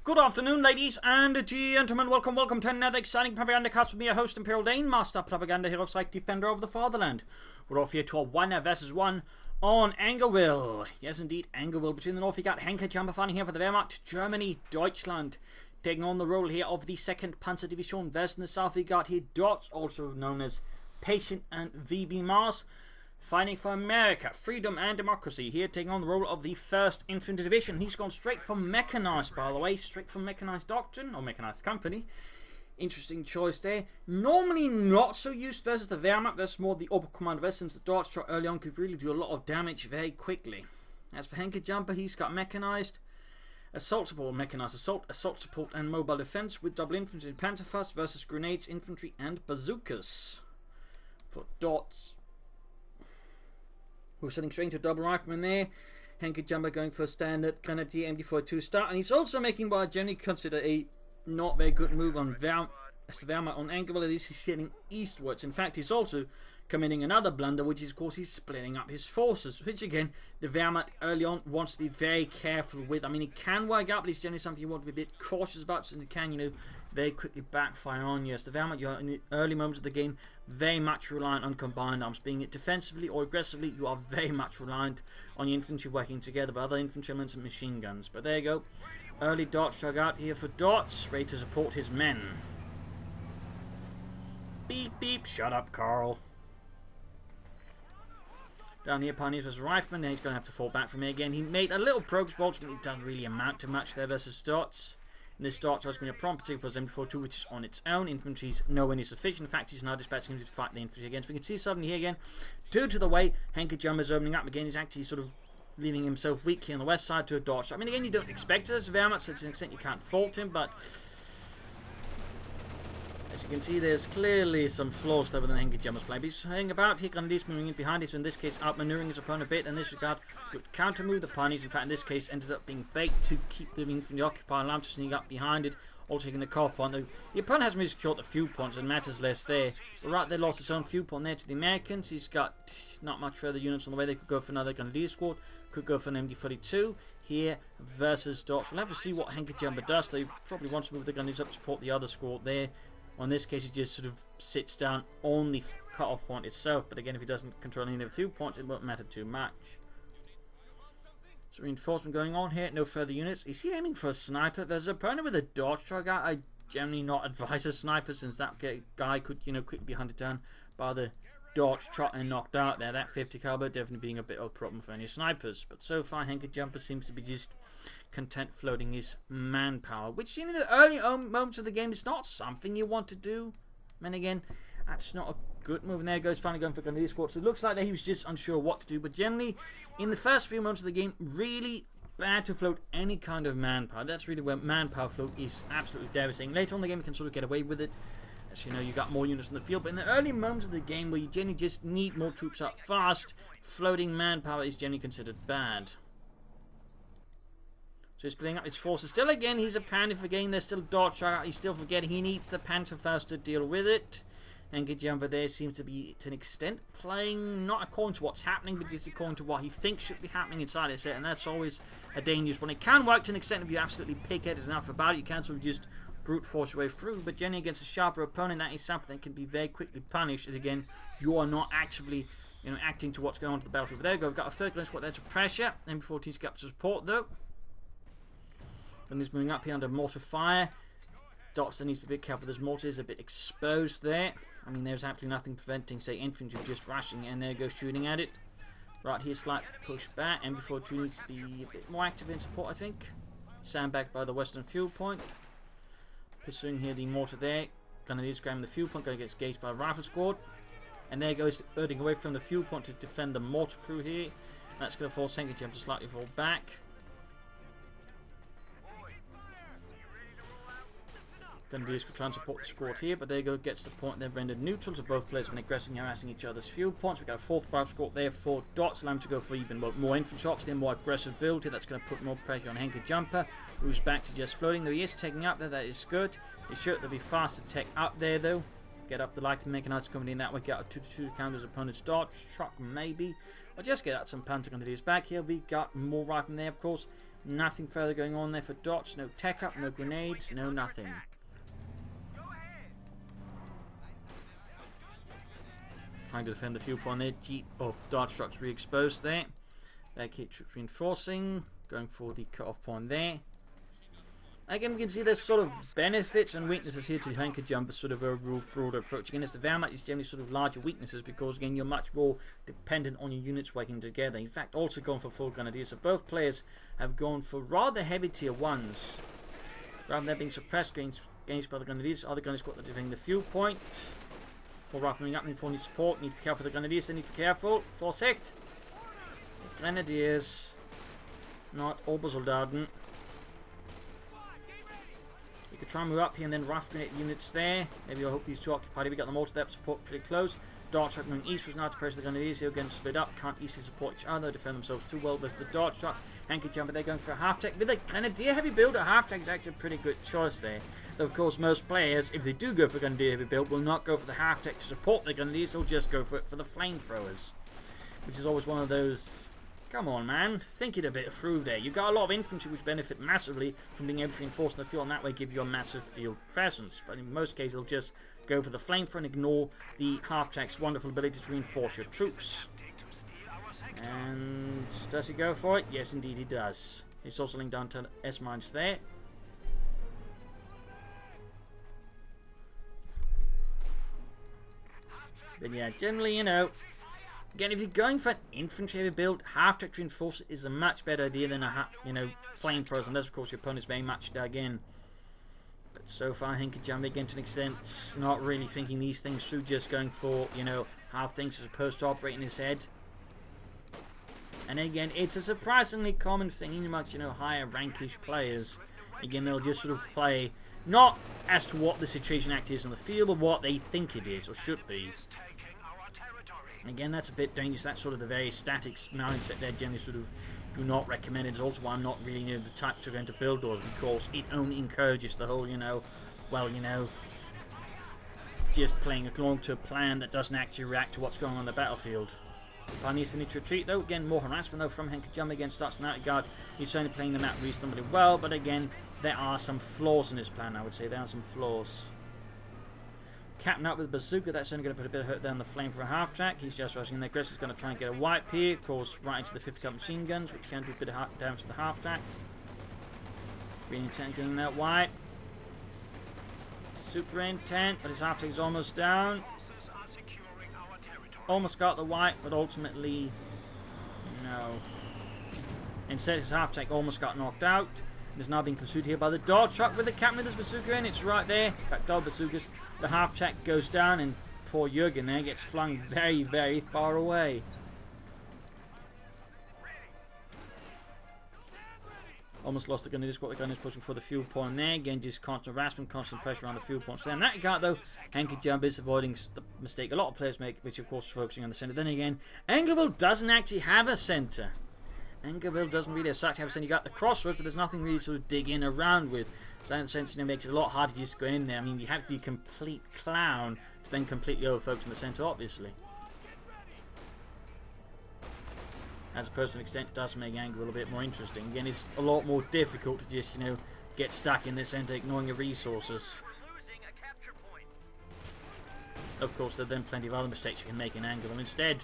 Good afternoon, ladies and gentlemen. Welcome to another exciting Propagandacast with me, your host, Imperial Dane, Master Propaganda Hero, Psych Defender of the Fatherland. We're off here to a 1 versus 1 on Angerville. Yes, indeed, Angerville. Between the north, you got Henkajumper fighting here for the Wehrmacht, Germany, Deutschland. Taking on the role here of the 2nd Panzer Division. Versus in the south, we got here Dots, also known as Patient and VB Mars. Fighting for America, freedom and democracy. Here taking on the role of the 1st Infantry Division. He's gone straight from Mechanized, by the way. Straight from Mechanized Doctrine, or Mechanized Company. Interesting choice there. Normally not so used versus the Wehrmacht. Versus more the upper command of since the Dodge truck early on could really do a lot of damage very quickly. As for Henkajumper, he's got Mechanized. Assault support, Mechanized assault support and mobile defense with double infantry and Panzerfaust versus grenades, infantry and bazookas. For Dots, we're sending straight into double rifleman there. Henkajumper going for a standard Grenadier MD42 start, and he's also making what I generally consider a not very good move on Wehrmacht on Angerville. This is heading eastwards. In fact, he's also committing another blunder, which is, of course, he's splitting up his forces, which again, the Wehrmacht early on wants to be very careful with. I mean, it can work out, but it's generally something you want to be a bit cautious about, so it can, you know, very quickly backfire on you. Yes, the Wehrmacht, you're in the early moments of the game very much reliant on combined arms. Being it defensively or aggressively, you are very much reliant on your infantry working together with other infantrymen and machine guns. But there you go. Early Dots drug out here for Dots, ready to support his men. Beep, beep, shut up, Carl. Down here, Pioneers versus Rifleman. Then he's going to have to fall back from here again. He made a little progress, but ultimately it doesn't really amount to much there versus Dots. And this Dots has been a prompt particular for his MD42, which is on its own. Infantry's nowhere near sufficient. In fact, he's now dispatching him to fight the infantry again. So we can see suddenly here again, due to the way Henkajumper is opening up again, he's actually sort of leaving himself weak here on the west side to a Dodge. I mean, again, you don't expect it as very much, so to an extent you can't fault him, but as you can see, there's clearly some flaws there with the Henkajumper's play. But he's hanging about, he can at least moving in behind it, so in this case, outmaneuvering his opponent a bit. In this regard, good counter move. The Pioneers, in fact, in this case, ended up being baked to keep the infantry occupied, allowed to sneak up behind it, all taking the core point. The opponent hasn't really secured the few points, and matters less there. But right there, lost his own few point there to the Americans. He's got not much further units on the way. They could go for another Grenadier squad, could go for an MD42 here versus Dots. We'll have to see what Henkajumper does. They probably want to move the Grenadiers up to support the other squad there. Well, in this case, he just sort of sits down on the cut-off point itself. But again, if he doesn't control any of the few points, it won't matter too much. So reinforcement going on here. No further units. Is he aiming for a sniper? There's an opponent with a Dodge truck. I generally not advise a sniper, since that guy could, you know, quickly be hunted down by the Dodge truck and knocked out there. That 50 caliber definitely being a bit of a problem for any snipers. But so far, Henkajumper seems to be just content floating his manpower, which in the early moments of the game is not something you want to do. And again, that's not a good move. And there goes finally going for Grenadier squad. So it looks like that he was just unsure what to do. But generally, in the first few moments of the game, really bad to float any kind of manpower. That's really where manpower float is absolutely devastating. Later on in the game, you can sort of get away with it. As you know, you got more units in the field. But in the early moments of the game, where you generally just need more troops up fast, floating manpower is generally considered bad. So he's splitting up his forces. Still again, he's a panic again. There's still Dodge truck out. He's still forgetting he needs the Panzerfaust to deal with it. Henkajumper there seems to be, to an extent, playing not according to what's happening, but just according to what he thinks should be happening inside his set. And that's always a dangerous one. It can work to an extent if you're absolutely pig-headed enough about it. You can sort of just brute force your way through. But generally against a sharper opponent, that is something that can be very quickly punished. And again, you are not actively, you know, acting to what's going on to the battlefield. But there you go. We've got a third gun squad there to pressure. MB14's got to support though. And he's moving up here under mortar fire. Dots then needs to be a bit careful. This mortar is a bit exposed there. I mean, there's absolutely nothing preventing, say, infantry just rushing, and there goes shooting at it. Right here, slight push back. MB42 needs to be a bit more active in support, I think. Sandbagged by the western fuel point. Pursuing here the mortar there. Grenadiers grabbing the fuel point, going to get engaged by a rifle squad. And there goes birding away from the fuel point to defend the mortar crew here. That's going to force Henkajumper to slightly fall back. Grenadiers could try and support the squad here, but there you go, gets the point. They're rendered neutral, so both players have been aggressively harassing each other's fuel points. We've got a 4th squad there for Dots, allowing him to go for even more infantry shots, then more aggressive build here. That's going to put more pressure on Henkajumper, who's back to just floating, though he is taking up there. That is good. He's sure they'll be fast to take up there, though. Get up the likely mechanized coming in that way, get a 2-2 counter his opponent's Dodge truck, maybe. Or just get out some Panzer Grenadiers back here. We got more riflemen there, of course. Nothing further going on there for dots. No tech up, no grenades, no nothing. Trying to defend the fuel point there. Dart trucks re-exposed there. Backheat troops reinforcing. Going for the cut-off point there. Again, we can see there's sort of benefits and weaknesses here to Henkajumper's sort of overall broader approach. Again, it's the Wehrmacht is generally sort of larger weaknesses because, again, you're much more dependent on your units working together. In fact, also gone for full grenadiers. So both players have gone for rather heavy tier 1s. Rather than being suppressed against by the grenadiers, other grenadiers got defending the fuel point. Or rifling up, need for new support. Need to be careful for the grenadiers, they need to be careful. Vorsicht! The grenadiers. Not Obersoldaten. You could try and move up here and then rough grenade units there. Maybe I hope these two occupied. If we got them all to that support pretty close. Dart truck moving east was now to press the grenadiers here again split up. Can't easily support each other, defend themselves too well versus the dart truck. Henkajumper, they're going for a half tech. With a grenadier heavy build, a half tech is actually a pretty good choice there. Though of course most players, if they do go for grenadier heavy build, will not go for the half tech to support the grenadiers, they'll just go for it for the flamethrowers. Which is always one of those, come on man, think it a bit through there. You've got a lot of infantry which benefit massively from being able to reinforce the field and that way give you a massive field presence. But in most cases they'll just go for the flamethrower and ignore the half-track's wonderful ability to reinforce your troops. And does he go for it? Yes indeed he does. He's also linked down to S-mines there. But yeah, generally, you know, again, if you're going for an infantry heavy build, half-track reinforcer is a much better idea than a flamethrowers, unless of course your opponent's very much dug in. But so far, Henkajumper, again to an extent, not really thinking these things through, just going for, you know, half things as opposed to operating his head. And again, it's a surprisingly common thing in amongst, you know, higher rankish players. Again, they'll just sort of play not as to what the situation actually is on the field, but what they think it is or should be. Again, that's a bit dangerous. That's sort of the very static mindset there. Generally, sort of do not recommend it. It's also why I'm not really, you know, the type to go into build orders, because it only encourages the whole, you know, well, you know, just playing along to a plan that doesn't actually react to what's going on the battlefield. Pioneers need to retreat though. Again, more harassment though from Henkajumper against starts in that regard. He's certainly playing the map reasonably well, but again, there are some flaws in his plan. I would say there are some flaws. Captain up with Bazooka, that's only going to put a bit of hurt down the flame for a half track. He's just rushing in there. Chris is going to try and get a wipe here, of course, right into the 50 cut machine guns, which can do a bit of damage to the half track. Being intent getting that wipe. Super intent, but his half track is almost down. Almost got the wipe, but ultimately, no. Instead, his half track almost got knocked out. Is now being pursued here by the dog truck with the captain with his bazooka in. It's right there. In fact, dog bazookas. The half track goes down, and poor Jürgen there gets flung very, very far away. Almost lost the gun. They just got the gun is pushing for the fuel point there. Again, just constant harassment, constant pressure on the fuel points there. In that regard, though, Henkajumper is avoiding the mistake a lot of players make, which of course is focusing on the centre. Then again, Engeville doesn't actually have a centre. Engeville doesn't really as such have a centre. You got the crossroads, but there's nothing really to sort of dig in around with. So in that sense, you know, makes it a lot harder to just go in there. I mean, you have to be a complete clown to then completely over-focus on the centre, obviously. As opposed to an extent, it does make Engeville a bit more interesting. Again, it's a lot more difficult to just, you know, get stuck in the centre, ignoring your resources. Of course, there are then plenty of other mistakes you can make in Engeville instead.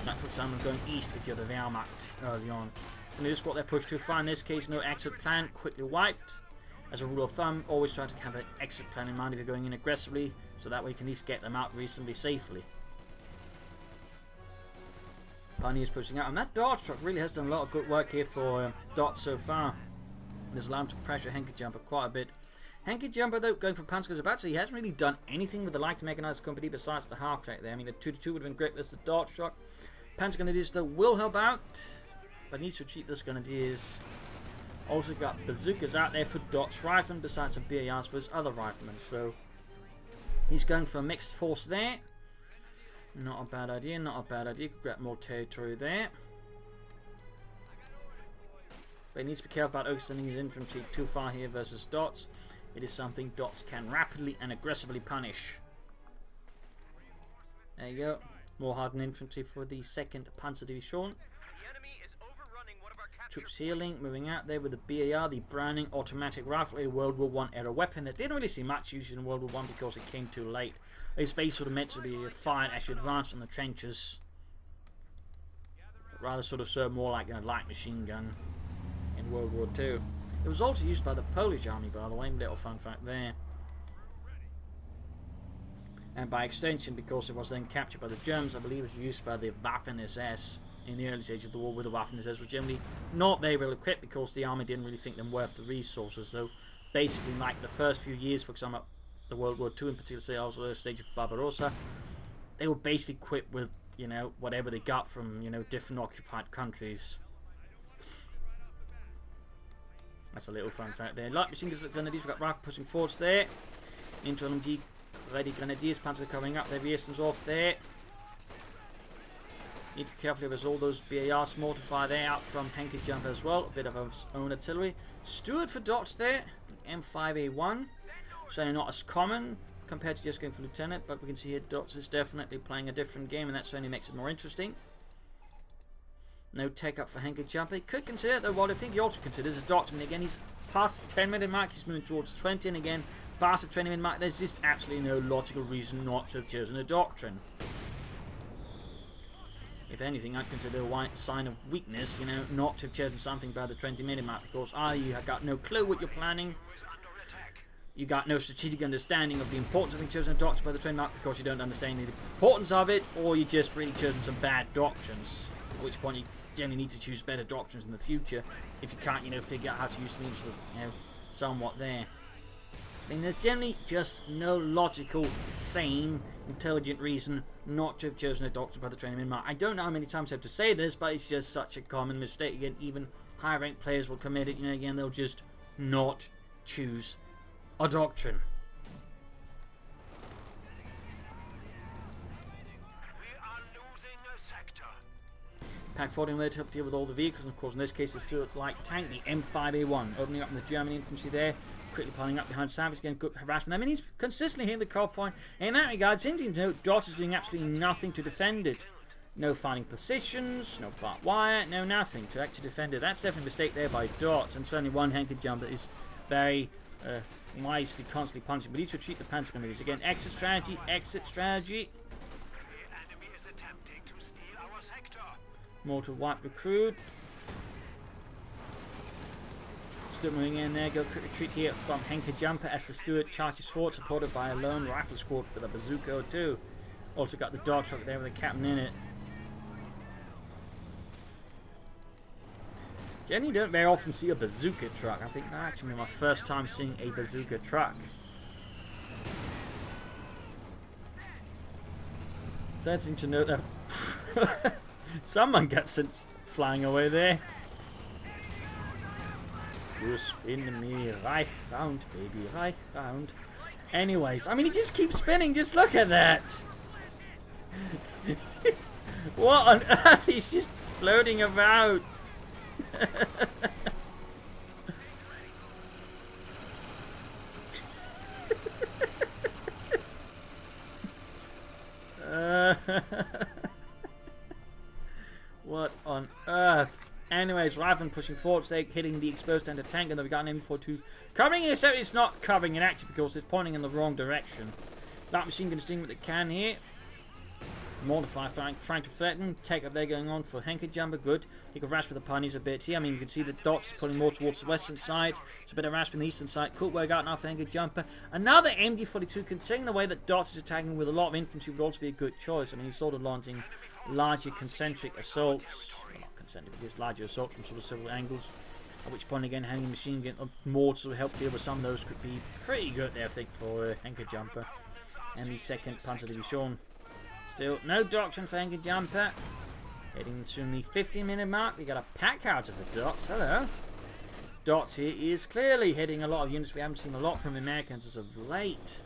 Like, for example, going east if you're the Wehrmacht early on. And they just got their push too far. In this case, no exit plan, quickly wiped. As a rule of thumb, always try to have an exit plan in mind if you're going in aggressively, so that way you can at least get them out reasonably safely. Pioneers pushing out, and that dart truck really has done a lot of good work here for Dot so far. It's allowed him to pressure Henkajumper quite a bit. Henkajumper, though, going for Panzer about, so he hasn't really done anything with the light mechanized company besides the half track there. I mean, the 2-2 would have been great with the dart truck. Panzer Grenadiers, though, will help out, but needs to retreat this Grenadiers. Also got bazookas out there for Dot's riflemen, besides some BARs for his other riflemen. So he's going for a mixed force there. Not a bad idea, not a bad idea. Could grab more territory there. But he needs to be careful about overextending his infantry too far here versus Dots. It is something Dots can rapidly and aggressively punish. There you go. More hardened infantry for the 2nd Panzer Division. troops healing, moving out there with the BAR, the Browning automatic rifle, a World War I era weapon that didn't really see much use in World War I because it came too late. It's basically sort of meant to be fired as you advance on the trenches, but rather sort of serve more like a light machine gun in World War II. It was also used by the Polish army, by the way, little fun fact there. And by extension, because it was then captured by the Germans, I believe it was used by the Waffen-SS in the early stages of the war, with the Waffen-SS was generally not very well equipped because the army didn't really think them worth the resources. So basically, like the first few years, for example, the World War II in particular, say also the stage of Barbarossa, they were basically equipped with, you know, whatever they got from, you know, different occupied countries. That's a little fun fact there. Light machine guns with grenadiers, we've got rifle pushing forwards there. Into LMG ready grenadiers, panzer coming up, their resistance off there. Need to be careful, there's all those BARs mortar there out from Henkajumper as well. A bit of his own artillery. Steward for dots there, M5A1. So not as common compared to just going for lieutenant, but we can see here Dots is definitely playing a different game, and that certainly makes it more interesting. No take up for Henkajumper. He could consider it, though. What I think he also considers a doctrine. Again, he's past the 10-minute mark, he's moving towards 20, and again, past the 20-minute mark, there's just absolutely no logical reason not to have chosen a doctrine. If anything, I'd consider a white sign of weakness, you know, not to have chosen something by the 20-minute mark, because you have got no clue what you're planning, you got no strategic understanding of the importance of having chosen a doctrine by the 20 mark because you don't understand the importance of it, or you just really chosen some bad doctrines, at which point you generally need to choose better doctrines in the future if you can't, you know, figure out how to use them, you know, somewhat there. I mean, there's generally just no logical, sane, intelligent reason not to have chosen a doctrine by the 20-minute mark. I don't know how many times I have to say this, but it's just such a common mistake. Again, even high-ranked players will commit it. You know, again, they'll just not choose a doctrine. Pack 14 there to help deal with all the vehicles, and of course in this case it's still light tank, the M5A1, opening up in the German infantry there, quickly piling up behind Savage, again good harassment. I mean, he's consistently hitting the core point. In that regard, it's interesting to note Dot is doing absolutely nothing to defend it. No finding positions, no barbed wire, no nothing to actually defend it. That's definitely a mistake there by Dot, and certainly one Henkajumper is very wisely constantly punching, but he's retreat the panzer grenadiers. Again, exit strategy, exit strategy. Mortar wipe recruit. Still moving in there. Go quick retreat here from Henkajumper as the Steward charges forward, supported by a lone rifle squad with a bazooka too. Also got the dog truck there with a captain in it. Generally, you don't very often see a bazooka truck. I think that actually my first time seeing a bazooka truck. It's interesting to note that someone got sent flying away there. You spin me right round, baby, right round. Anyways, I mean, he just keeps spinning. Just look at that. What on earth? He's just floating about. What on earth? Anyways, Raven pushing forward, stay hitting the exposed end of tank, and then we got an M42 covering it, so it's not covering it actually because it's pointing in the wrong direction. That machine gun is doing what it can here. Mortify trying to threaten. Take up there going on for Henkajumper. Good. He can rasp with the pioneers a bit here. I mean, you can see the dots pulling more towards the western side. It's a bit of rasp in the eastern side. Cool work out now for Henkajumper. Another MG42, considering the way that Dots is attacking with a lot of infantry, would also be a good choice. I mean, he's sort of launching larger concentric assaults. Well, not concentric, but just larger assaults from sort of several angles. At which point, again, having a machine gun more to help deal with some of those could be pretty good there, I think, for Henkajumper. And the 2nd Panzer Division. Still no doctrine for Henkajumper. Heading soon the 15-minute mark. We got a pack out of the Dots. Hello. Dots here is clearly hitting a lot of units. We haven't seen a lot from the Americans as of late.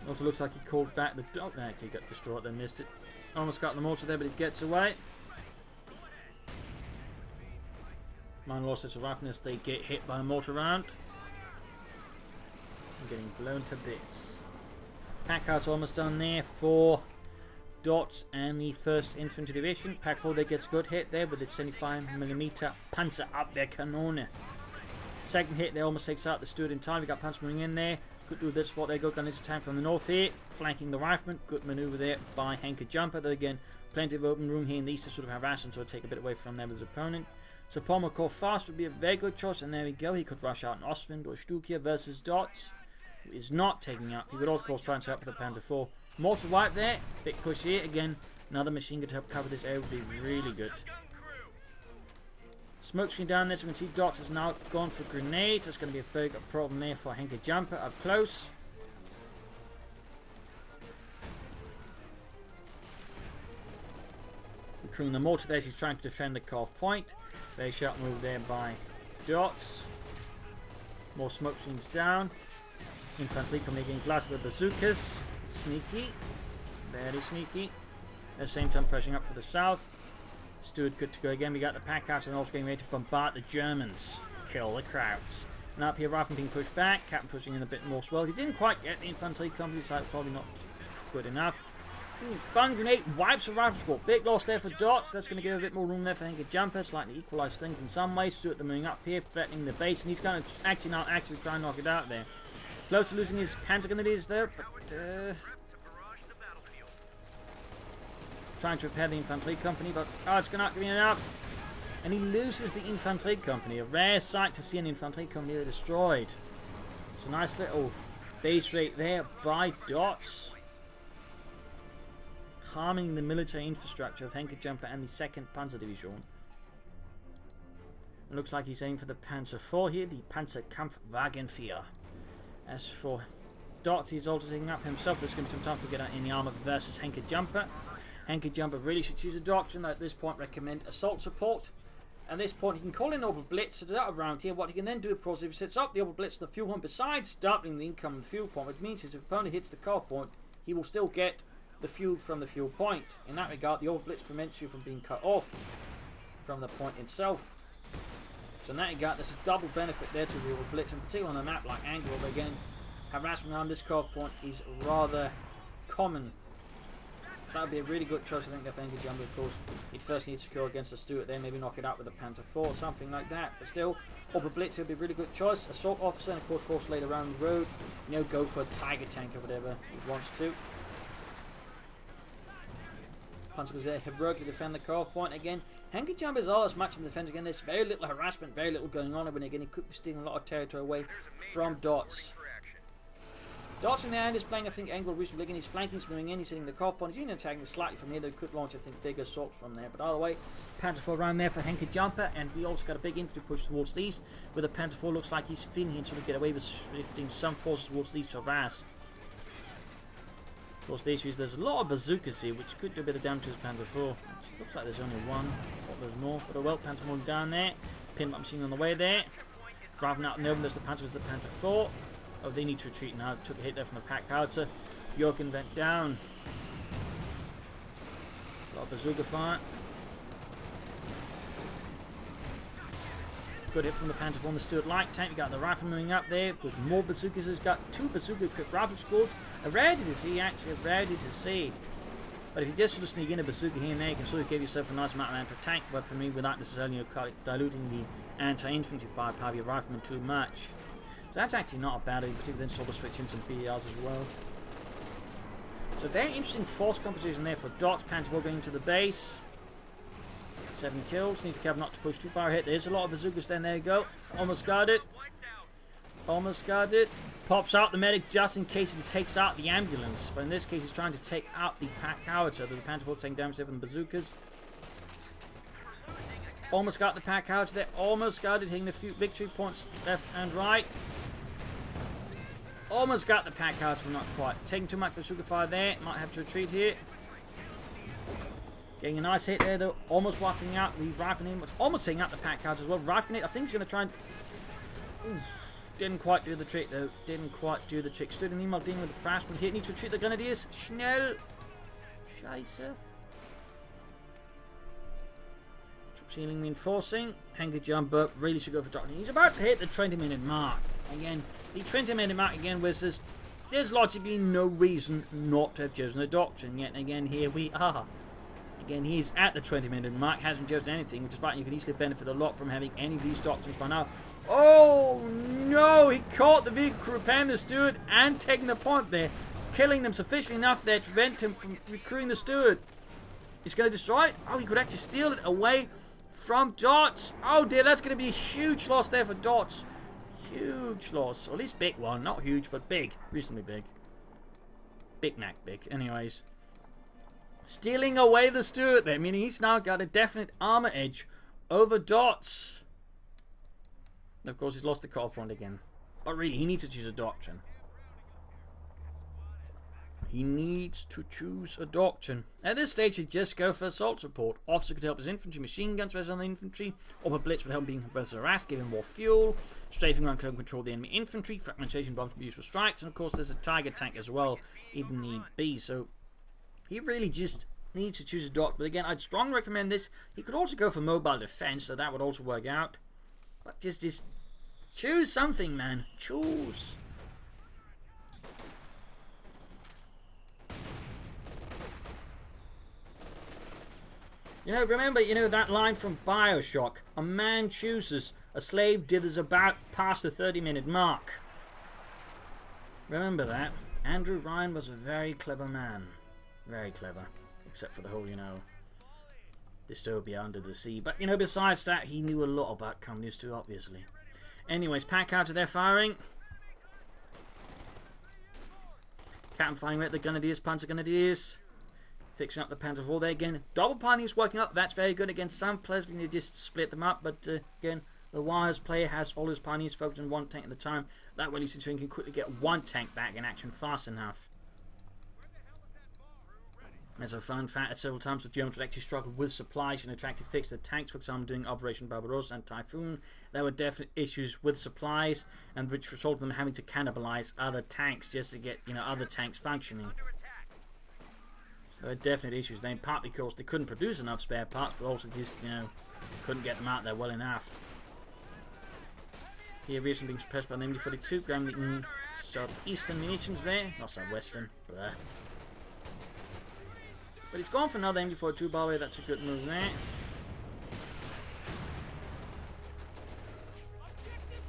Also looks like he called back the Dot. Actually got destroyed. They missed it. Almost got the mortar there, but it gets away. Minor losses of roughness. They get hit by a mortar round. Getting blown to bits. Pack out's almost done there for Dots and the 1st Infantry Division. Pack 4 there gets a good hit there with its 75mm Panzer up their Kanone. Second hit there almost takes out the Stuart in time. We got Panzer moving in there. Could do a bit of spot there. Go gun into time from the north here. Flanking the rifleman. Good maneuver there by Henkajumper. Though again, plenty of open room here in these to sort of harass him to take a bit away from them as opponent. So Pomokor fast would be a very good choice, and there we go. He could rush out an Ostwind or Stukia versus Dots, who is not taking up. He would of course try and set up for the Panzer IV. Mortar wipe there. Big push here. Again, another machine gun to help cover this area would be really good. Smoke screen down there, so we can see Dots has now gone for grenades. That's going to be a very good problem there for Henkajumper up close. Recruiting the mortar there, she's trying to defend the CoH point. Very sharp move there by Dots. More smoke screens down. Infantry coming again, blasted with bazookas. Sneaky. Very sneaky. At the same time, pressing up for the south. Stuart good to go again. We got the pack house and also getting ready to bombard the Germans. Kill the Krauts. And up here, Rifleman being pushed back. Captain pushing in a bit more swell. He didn't quite get the infantry company, so probably not good enough. Bun grenade wipes the rifle squad. Big loss there for Dots. That's going to give a bit more room there for Henkajumper. Slightly equalise things in some ways. Stuart the moving up here, threatening the base, and he's going to actually try and knock it out there. Close to losing his Panzer grenadiers there, but trying to repair the infantry company, but it's not giving enough. And he loses the infantry company. A rare sight to see an infantry company destroyed. It's a nice little base rate there by Dots, harming the military infrastructure of Henkajumper and the 2nd Panzer Division. It looks like he's aiming for the Panzer IV here, the Panzerkampfwagen 4. As for Dots, he's also taking up himself. There's going to be some time to get out in the armor versus Henkajumper. Henkajumper really should choose a doctrine that at this point recommend assault support. At this point, he can call in Orbital Blitz, set it out around here. What he can then do, of course, if he sets up the Orbital Blitz to the fuel point, besides doubling the income of the fuel point, which means if the opponent hits the CoH point, he will still get the fuel from the fuel point. In that regard, the Orbital Blitz prevents you from being cut off from the point itself. So in that regard, there's a double benefit there to the Orbital Blitz, in particular on a map like Anglo, where again, harassment around this CoH point is rather common. That would be a really good choice, I think, if Henkajumper, of course, he'd first need to secure against the Stuart, then maybe knock it out with a Panzer IV or something like that. But still, Orbital Blitz would be a really good choice. Assault officer, and of course later around the road, you know, go for a Tiger tank or whatever he wants to. Panzer goes there, heroically defend the CoH point again. Henkajumper is all as much in defense again. There's very little harassment, very little going on, and again, he could be stealing a lot of territory away from Dots. Dots in the end is playing, I think, Anglo reasonably. Again, he's flanking, he's moving in, he's hitting the CoH point. He's even attacking slightly from here. They could launch, I think, bigger assaults from there. But either way, Panzer IV around there for Henkajumper, and we also got a big infantry push towards these. With the Panzer IV, looks like he's feeling he can sort of get away with shifting some forces towards these to harass. Of course, the issue is there's a lot of bazookas here, which could do a bit of damage to his Panzer IV. Looks like there's only one. Thought there's more, but oh well. Panzer moving down there. Pin up machine on the way there. Driving out in the open, there's the Panzer with the Panzer IV. Oh, they need to retreat now. Took a hit there from the pack howitzer. Jorgen went down. A lot of bazooka fire. Good hit from the Panzer IV and the Stuart light tank. We got the rifle moving up there with more bazookas. He's got 2 bazooka equipped rifle squads. A rarity to see, actually, a rarity to see. But if you just sort of sneak in a bazooka here and there, you can sort of give yourself a nice amount of anti-tank weaponry without necessarily diluting the anti-infantry firepower of your riflemen too much. So that's actually not a bad idea, particularly then sort of switch in some BLs as well. So very interesting force composition there for Dots. Panzer IV going to the base. 7 kills. Need to be careful not to push too far ahead. There's a lot of bazookas then. There you go. Almost got it. Almost got it. Pops out the medic just in case he takes out the ambulance. But in this case, he's trying to take out the pack howitzer. The Panzer IV taking damage there from the bazookas. Almost got the pack howitzer there. Almost got it. Hitting a few victory points left and right. Almost got the pack howitzer, but not quite. Taking too much bazooka fire there. Might have to retreat here. Getting a nice hit there though. Almost wiping out the rifleman. Almost taking out the pack howitzer as well. Rifleman, I think he's going to try and... Ooh, didn't quite do the trick though. Didn't quite do the trick. Stood in the email dealing with the fast one here. Needs to retreat the grenadiers. Schnell. Scheiße. Ceiling reinforcing. Henkajumper really should go for doctrine. He's about to hit the 20-minute mark. Again, the 20-minute mark again was this there's logically no reason not to have chosen a doctrine. Yet again, here we are. Again, he's at the 20-minute mark, hasn't chosen anything, despite you can easily benefit a lot from having any of these doctrines by now. Oh no! He caught the vehicle crew, repairing the steward, and taking the point there, killing them sufficiently enough there to prevent him from recruiting the steward. He's going to destroy it. Oh, he could actually steal it away from Dots. Oh dear, that's going to be a huge loss there for Dots. Huge loss. Or at least big one. Not huge, but big. Reasonably big. Big Mac big. Anyways. Stealing away the steward there, meaning he's now got a definite armor edge over Dots. And of course, he's lost the cut-off point again. But really, he needs to choose a doctrine. He needs to choose a doctrine. At this stage, he'd just go for assault support. Officer could help his infantry, machine guns versus other infantry, or a blitz would help being versus harassed, give him more fuel. Strafing around could control the enemy infantry. Fragmentation bombs could be used for strikes, and of course, there's a Tiger tank as well, even need be. So he really just needs to choose a doc. But again, I'd strongly recommend this. He could also go for mobile defense, so that would also work out. But just choose something, man. Choose. You know, remember, that line from Bioshock. A man chooses, a slave dithers about past the 30-minute mark. Remember that. Andrew Ryan was a very clever man. Very clever. Except for the whole, dystopia under the sea. But, besides that, he knew a lot about companies too, obviously. Anyways, pack out to their firing. Captain firing at the Grenadiers, Panzer Grenadiers. Fixing up the Panzer IV there again. Double pioneers working up. That's very good. Again, some players we need to just split them up. But again, the Wires player has all his pioneers focused on one tank at a time. That way, Lucy Twin can quickly get one tank back in action fast enough. As a fun fact, several times the Germans would actually struggle with supplies and tried to fix the tanks. For example, doing Operation Barbarossa and Typhoon, there were definite issues with supplies, and which resulted in them having to cannibalize other tanks just to get other tanks functioning. So there were definite issues. They partly because they couldn't produce enough spare parts, but also just couldn't get them out there well enough. Here, aviation being suppressed by the MD-42, grabbing southeastern munitions there, not southwestern. Blah. But he's gone for another MD-42, by the way. That's a good move there.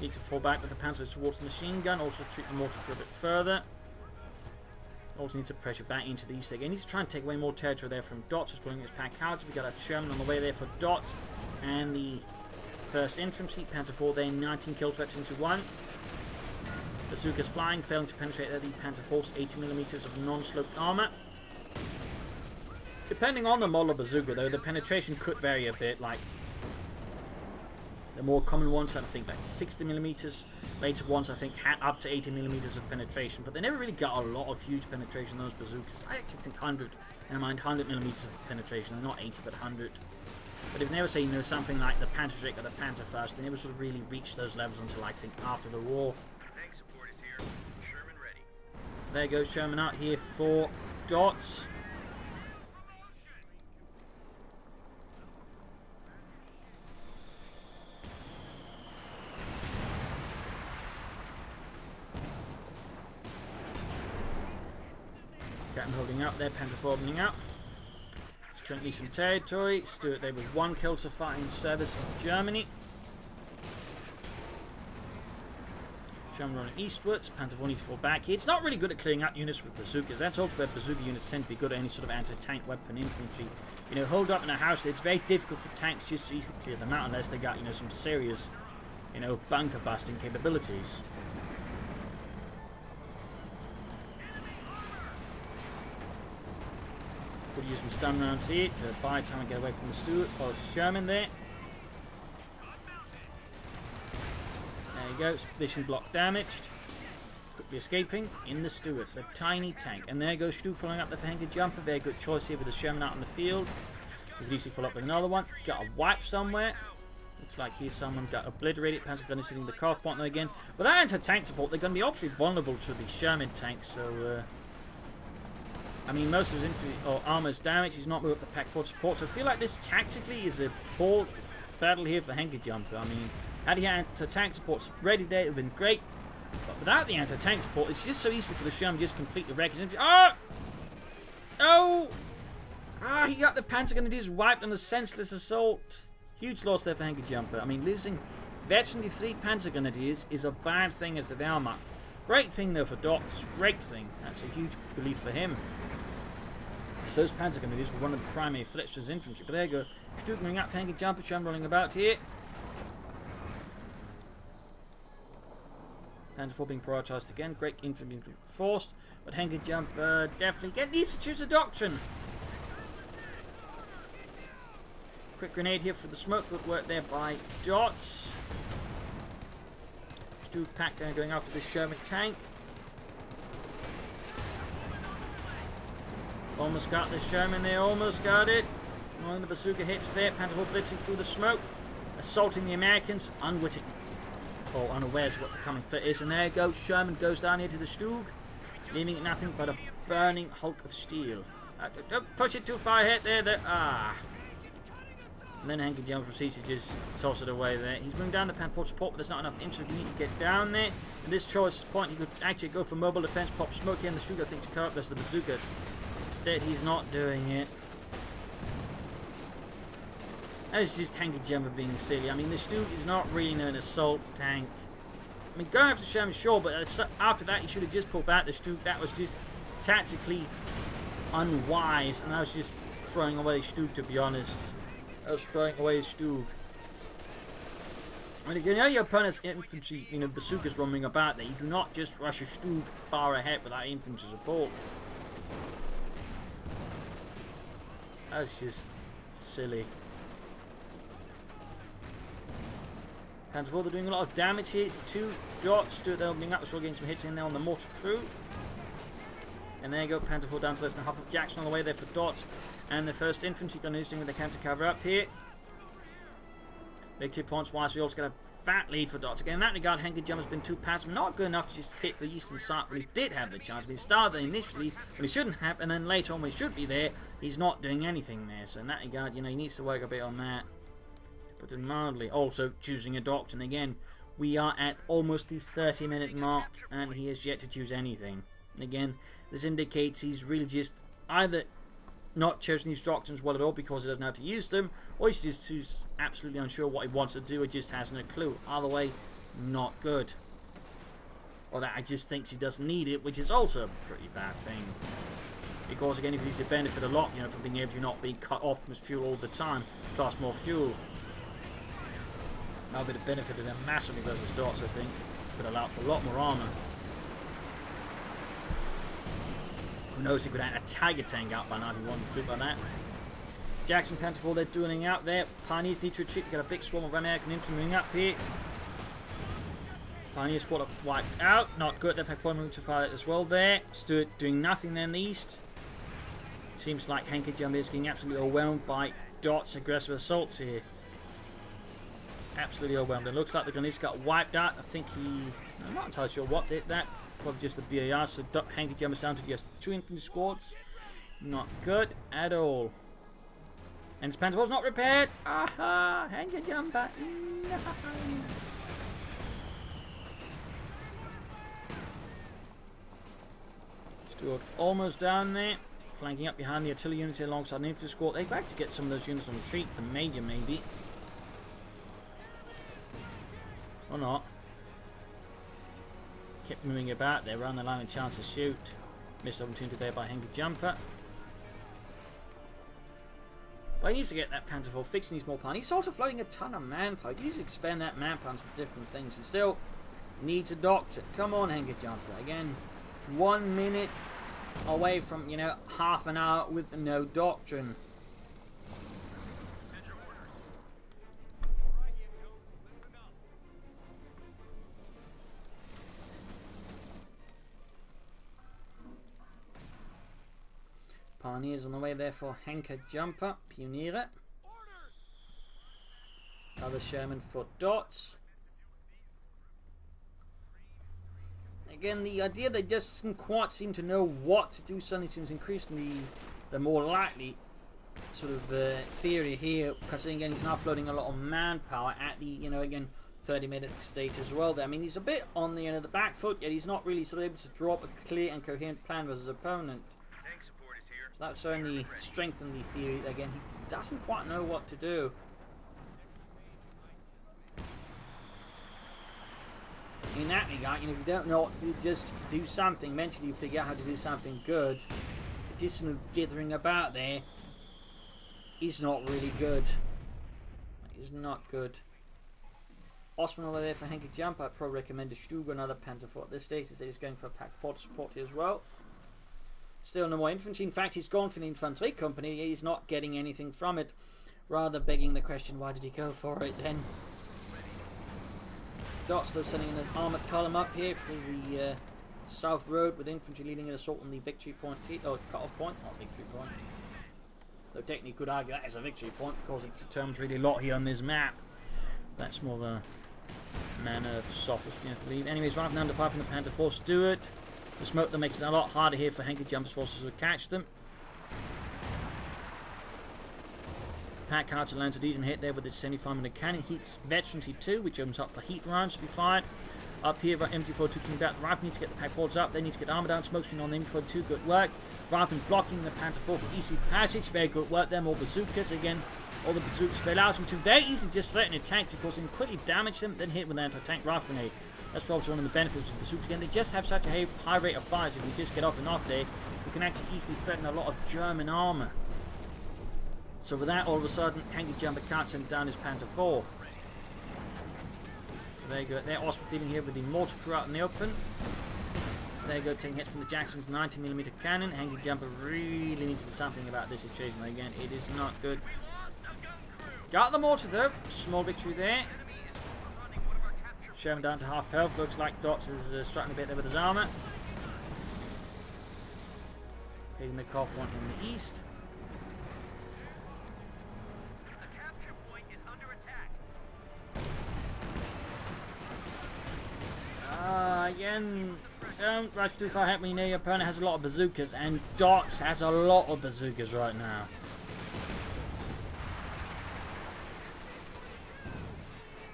Need to fall back with the Panzer towards the machine gun. Also treat the mortar for a bit further. Also needs to pressure back into the east again. Needs to try and take away more territory there from Dots. Just pulling his pack out. We got a Sherman on the way there for Dots. And the 1st Infantry. Panzer IV there, 19 kills into 1. Bazookas flying, failing to penetrate the Panzer IV's 80mm of non-sloped armor. Depending on the model of bazooka, though, the penetration could vary a bit. Like the more common ones, I think, like 60mm. Later ones, I think, had up to 80mm of penetration, but they never really got a lot of huge penetration. Those bazookas, I actually think 100. And I mind 100mm of penetration, not 80, but 100. But if you never say, something like the Panzerschreck or the Panzerfaust, they never sort of really reached those levels until I think after the war. There goes Sherman out here for Dots. Captain holding up there, Panzer IV opening up. It's currently some territory. Stuart there with 1 kill so far in service of Germany. Sherman running eastwards. Panzer IV needs to fall back here. It's not really good at clearing out units with bazookas. That's also where bazooka units tend to be good at any sort of anti-tank weapon infantry. Hold up in a house, it's very difficult for tanks just to easily clear them out unless they got, some serious, bunker busting capabilities. Could use some stun rounds here to buy time and get away from the Stuart. Oh, Sherman there. There you go. Position block damaged. Quickly escaping in the Stuart, the tiny tank. And there goes Stu following up the Henkajumper. Very good choice here with the Sherman out on the field. We could easily follow up with another one. Got a wipe somewhere. Looks like here's someone got obliterated. Panzer gun is hitting the cut-off point there again. Without anti-tank support, they're going to be awfully vulnerable to the Sherman tanks. So, I mean, most of his infantry or armor is damaged. He's not moved up the pack forward support. So I feel like this tactically is a poor battle here for Henkajumper. I mean, had he had tank supports ready there, it would have been great. But without the anti-tank support, it's just so easy for the Sherman to just completely wreck his infantry. Oh! Oh! Ah, he got the Panzer Grenadiers wiped on a senseless assault. Huge loss there for Henkajumper. I mean, losing virtually 3 Panzer Grenadiers is a bad thing as the Wehrmacht. Great thing though for Dots. Great thing. That's a huge relief for him. So those Panzer Grenadiers were one of the primary threats to his infantry. But there you go. Stuke moving up for Henkajumper. Sherman rolling about here. Panzer IV being prioritised again. Great infantry being forced. But Henkajumper definitely needs to choose a doctrine. Quick grenade here for the smoke. Good work there by Dots. Stuke pack going after the Sherman tank. Almost got the Sherman there. Almost got it. One of the bazooka hits there. Panzer IV blitzing through the smoke. Assaulting the Americans. Unwitting. Or unawares what the coming threat is. And there goes Sherman. Goes down here to the Stug. Leaving nothing but a burning hulk of steel. Don't push it too far ahead there. Ah. And then Henkajumper proceeds to just toss it away there. He's moving down the Panzer IV support, but there's not enough infantry. You need to get down there. At this choice point, he could actually go for mobile defense, pop smoke here in the Stug, I think, to cover up the bazookas. Instead, he's not doing it. That's just Henkajumper being silly. I mean, the Stug is not really an assault tank. I mean, going after Sherman, sure, but after that, he should have just pulled back the Stug. That was just tactically unwise, and I was just throwing away Stug, to be honest. I was throwing away his Stug. When you know your opponent's infantry, bazookas roaming about there, you do not just rush a Stug far ahead without infantry support. That's just silly. Panzer IV, they're doing a lot of damage here. 2 Dots, they're opening up, so we're getting some hits in there on the mortar crew. And there you go, Panzer IV down to less than half of Jackson on the way there for Dots. And the 1st Infantry going to do something they can to cover up here. Big 2 points wise, we also got a fat lead for Dots. Again, in that regard, Henkajumper's been too passive. Not good enough to just hit the eastern side when he did have the chance. But he started initially when he shouldn't have, and then later on when he should be there, he's not doing anything there. So in that regard, he needs to work a bit on that. Put it mildly. Also, choosing a doctrine. Again, we are at almost the 30-minute mark, and he has yet to choose anything. And again, this indicates he's really just either not chosen these doctrines well at all because he doesn't know how to use them, or he's just absolutely unsure what he wants to do or just has no clue. Either way, not good. Or that I just thinks he doesn't need it, which is also a pretty bad thing. Because again, if he's to benefit a lot, from being able to not be cut off from his fuel all the time, plus more fuel. That would be the benefit of them massively versus Dots, I think. Could allow for a lot more armour. Who knows, he could add a Tiger tank out by now if he wanted to do like that. Jackson, Panzer IV, they're dueling out there. Pioneers need to retreat. We've got a big swarm of American infantry moving up here. Pioneer squad are wiped out. Not good. They're Pack 4 moving to fire as well there. Stuart doing nothing there in the east. Seems like Henkajumper is getting absolutely overwhelmed by Dots' aggressive assaults here. Absolutely overwhelmed. It looks like the Grenadiers got wiped out. I think I'm not entirely sure what did that. Probably just the BAR, so Henkajumper's down to just 2 infantry squads. Not good at all. And his Panzer IV's not repaired. Aha! Henkajumper. No. Stuart almost down there. Flanking up behind the artillery units alongside an infantry squad. They've got to get some of those units on retreat. The major, maybe. Or not. Kept moving about there, around the line with a chance to shoot. Missed opportunity there by Henkajumper. But he needs to get that Panzer IV fixed, needs more plan. He's also floating a ton of manpower. He needs to expand that manpower on some different things. And still, needs a doctrine. Come on, Henkajumper. Again, 1 minute away from, half an hour with no doctrine. Pioneers on the way there for Henkajumper, Pioniere. Other Sherman for Dots. Again, the idea they just didn't quite seem to know what to do suddenly seems increasingly the more likely sort of theory here, considering again he's now floating a lot of manpower at the, again, 30-minute stage as well there. I mean, he's a bit on the end of the back foot, yet he's not really sort of able to draw up a clear and coherent plan with his opponent. So that's only strengthened the theory. Again, he doesn't quite know what to do. In that regard, you know, if you don't know what to do, just do something. Eventually you figure out how to do something good. But just sort of dithering about there is not really good. It is not good. Osman over there for Henkajumper. I'd probably recommend a Stuga, another Panther 4 at this stage. He said he's going for a Pack 4 to support here as well. Still no more infantry. In fact, he's gone for an infantry company. He's not getting anything from it. Rather begging the question, why did he go for it then? Dot still sending an armoured column up here through the south road with infantry leading an assault on the victory point, cut-off point, not victory point. Though technically you could argue that is a victory point because it determines really a lot here on this map. That's more of a matter of sophistry, I believe. Anyways, rather than under 5 from the Panther Force, do it. The smoke that makes it a lot harder here for Henkajumper's forces to catch them. Pack Archer lands a decent hit there with its 75mm cannon. Heats Veterancy 2, which opens up for heat rounds to be fired. Up here, MT42 kicking back. The Rifle need to get the Pack Forwards up. They need to get armor down. Smoke screen on the MT42. Good work. Rifle blocking the Panther 4 for easy passage. Very good work there. More bazookas. Again, all the bazookas allows them to very easily just threaten a tank because they can quickly damage them, then hit with an anti-tank rifle grenade. That's probably one of the benefits of the bazookas. Again, they just have such a high rate of fire, so if you just get off and off there, you can actually easily threaten a lot of German armor. So with that, all of a sudden, Henkajumper can't send down his Panther 4. So there you go. They're also dealing here with the mortar crew out in the open. There you go, taking hits from the Jackson's 90mm cannon. Henkajumper really needs to do something about this situation. Again, it is not good. Got the mortar though. Small victory there. Sherman down to half health. Looks like Dots is struggling a bit there with his armor. Hitting the CoH2 in the east. Again, don't rush too far ahead when you know your opponent has a lot of bazookas, and Dots has a lot of bazookas right now.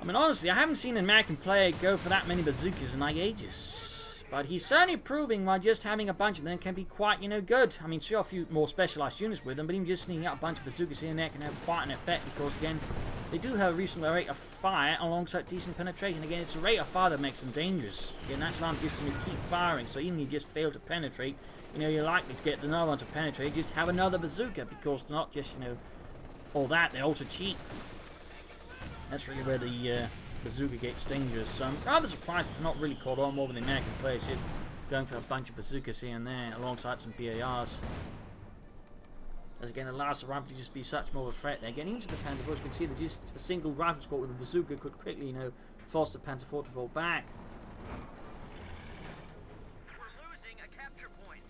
I mean, honestly, I haven't seen an American player go for that many bazookas in like ages. But he's certainly proving by just having a bunch of them can be quite, you know, good. I mean, sure, a few more specialized units with them, but even just sneaking out a bunch of bazookas here and there can have quite an effect because, again, they do have a reasonable rate of fire alongside decent penetration. Again, it's the rate of fire that makes them dangerous. Again, that's allowing just to keep firing, so even if you just fail to penetrate, you know, you're likely to get another one to penetrate. Just have another bazooka because they're not just, you know, all that, they're also cheap. That's really where the bazooka gets dangerous. So I'm rather surprised it's not really caught on more with the American players, just going for a bunch of bazookas here and there alongside some BARs. As again, allows the rifle to just be such more of a threat there. Again, even to the Panther 4, you can see that just a single rifle squad with a bazooka could quickly, you know, force the Panther 4 to fall back. We're losing a capture point.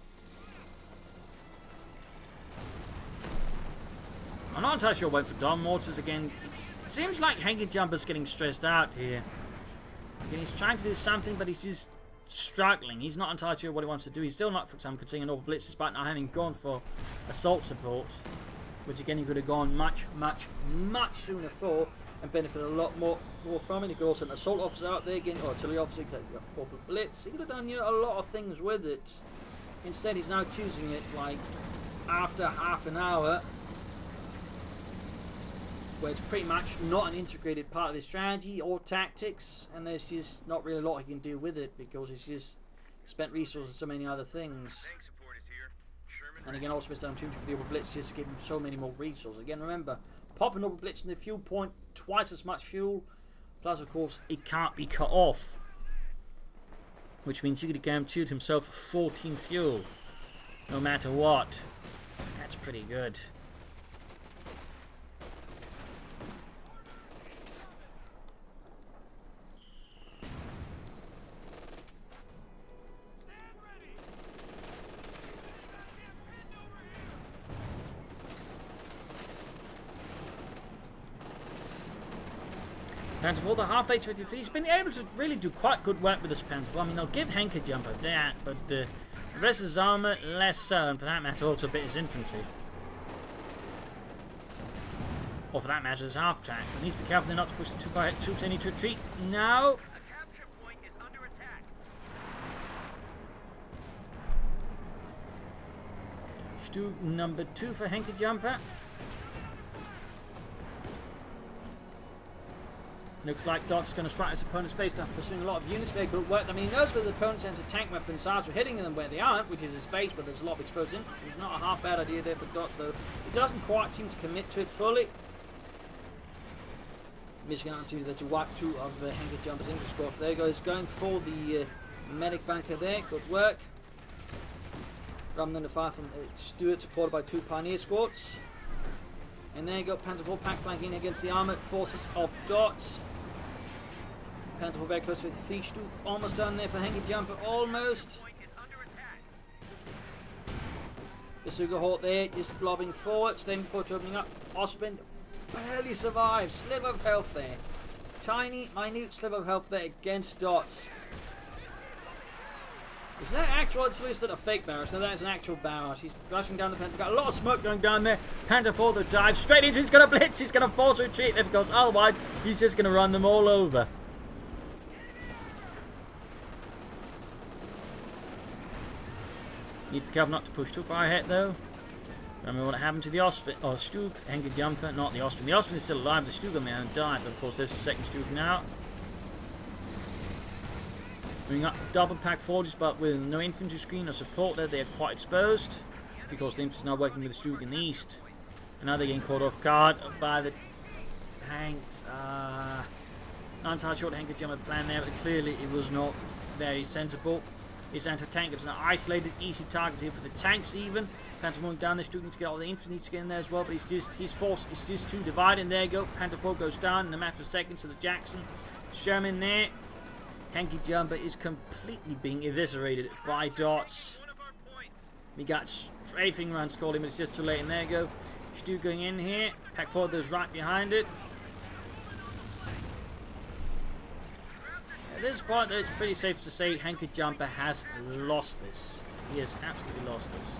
I'm not entirely sure I went for Dom Mortars again. It seems like Henkajumper's getting stressed out here. Again, he's trying to do something, but he's just struggling. He's not entirely sure what he wants to do. He's still not, for example, continuing an orbital blitz despite not having gone for assault support, which again he could have gone much sooner for and benefited a lot more from it. He could also have an assault officer out there again, or artillery officer, he could have orbital blitz. He could have done, you know, a lot of things with it. Instead, he's now choosing it like after half an hour, where it's pretty much not an integrated part of his strategy or tactics, and there's just not really a lot he can do with it because he's just spent resources on so many other things. And again, also missed an opportunity for the orbital blitz just to give him so many more resources. Again, remember, pop an orbital blitz in the fuel point, twice as much fuel, plus of course it can't be cut off, which means he could have guaranteed himself 14 fuel, no matter what. That's pretty good. Panther 4, the half H-53, he's been able to really do quite good work with this Panther 4. I mean, I'll give Henkajumper that, but the rest of his armour, less so, and for that matter, also a bit his infantry. Or for that matter, as half track. But needs to be careful they're not to push the too far ahead. Troops, they need to retreat. No! A capture point is under attack. Stu number 2 for Henkajumper. Looks like Dot's going to strike his opponent's base down, pursuing a lot of units. Very good work. I mean, he knows where the opponent's enter tank weapons are, so hitting them where they aren't, which is his base, but there's a lot of exposed infantry. It's not a half bad idea there for Dots, though. He doesn't quite seem to commit to it fully. Missing an opportunity there to wipe 2 of Henkajumper's English squad. There he goes, going for the medic bunker there. Good work. From under fire from Stuart, supported by 2 Pioneer squads. And there you go, Panther 4 pack flanking against the armoured forces of Dots. Panther 4 very close with the Thief Stu. Almost done there for Henkajumper, almost. Point is under attack. The Sugar Hawk there, just blobbing forwards. Then before opening up, Osmond barely survives. Sliver of health there. Tiny, minute sliver of health there against Dots. Is that actual? It's at least a fake barrage. No, that is an actual barrage. He's rushing down the Panther. Got a lot of smoke going down there. Panther 4 the dive straight into. He's going to blitz. He's going to force retreat there because otherwise he's just going to run them all over. Need to be careful not to push too far ahead though. Remember what happened to the Osprey, or Stug, Henkajumper, not the Osprey. The Osprey is still alive, the Stug man died, but of course there's the second Stug now. Moving up double pack forges, but with no infantry screen or support there, they're quite exposed. Because the infantry is now working with the Stug in the east. And now they're getting caught off guard by the tanks. Not entirely sure what Henkajumper plan there, but clearly it was not very sensible. His anti-tank is an isolated, easy target here for the tanks even. Panther moving down there, struggling to get all the infantry to get in there as well, but his force is just too divided. And there you go, Panther 4 goes down in a matter of seconds to the Jackson. Sherman there. Henkajumper is completely being eviscerated by Dots. One of our points. We got strafing runs called him, but it's just too late. And there you go, Stu going in here. Pack 4 goes right behind it. At this point, though, it's pretty safe to say Henkajumper has lost this. He has absolutely lost this.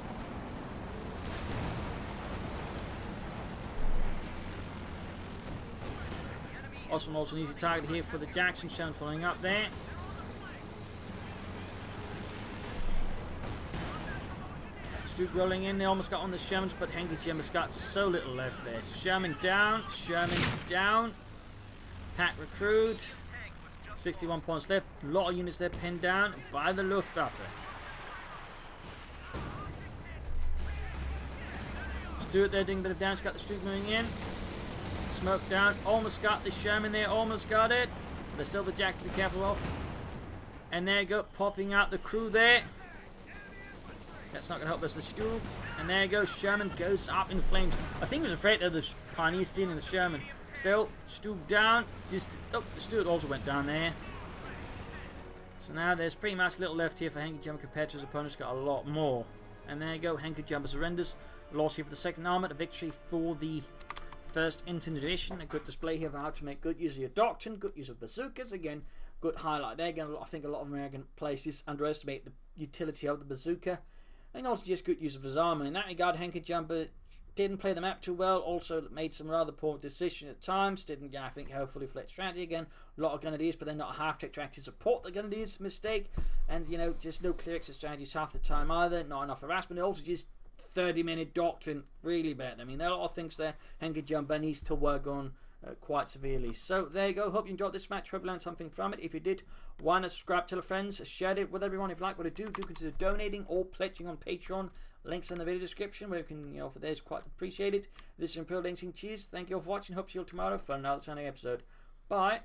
Osman also needs a target here for the Jackson. Sherman following up there. Stu rolling in. They almost got on the Shermans, but Henkajumper's got so little left there. Sherman down. Sherman down. Pack recruit. 61 points left. A lot of units there pinned down by the Luftwaffe. Stuart there doing a bit of damage. Got the Stuart moving in. Smoke down. Almost got the Sherman there. Almost got it. There's still the Jack to be careful of. And there you go. Popping out the crew there. That's not going to help us. The Stuart. And there you go. Sherman goes up in flames. I think he was afraid that the Pioneer stealing the Sherman. Still, Stu down. Just the Stuart also went down there. So now there's pretty much little left here for Henkajumper compared to his opponent's got a lot more. And there you go, Henkajumper surrenders. Loss here for the second armor. A victory for the first Infantry Division. A good display here of how to make good use of your doctrine, good use of bazookas. Again, good highlight there. Again, I think a lot of American places underestimate the utility of the bazooka. And also just good use of his armor. In that regard, Henkajumper didn't play the map too well, also made some rather poor decisions at times, didn't, I think, have a fully fledged strategy. Again, a lot of Grenadiers, but they're not half-tech to actually support the Grenadiers, mistake, and, you know, just no clear exit strategies half the time either, not enough harassment, also just 30-minute doctrine, really bad. I mean, there are a lot of things there Henkajumper needs to work on quite severely. So, there you go, hope you enjoyed this match, hope you learned something from it. If you did, why not subscribe, tell your friends, share it with everyone. If you like what I do consider donating or pledging on Patreon. Links in the video description where you can, for this, quite appreciate it. This is Imperial Links and Cheese. Thank you all for watching. Hope to see you all tomorrow for another Sunday episode. Bye.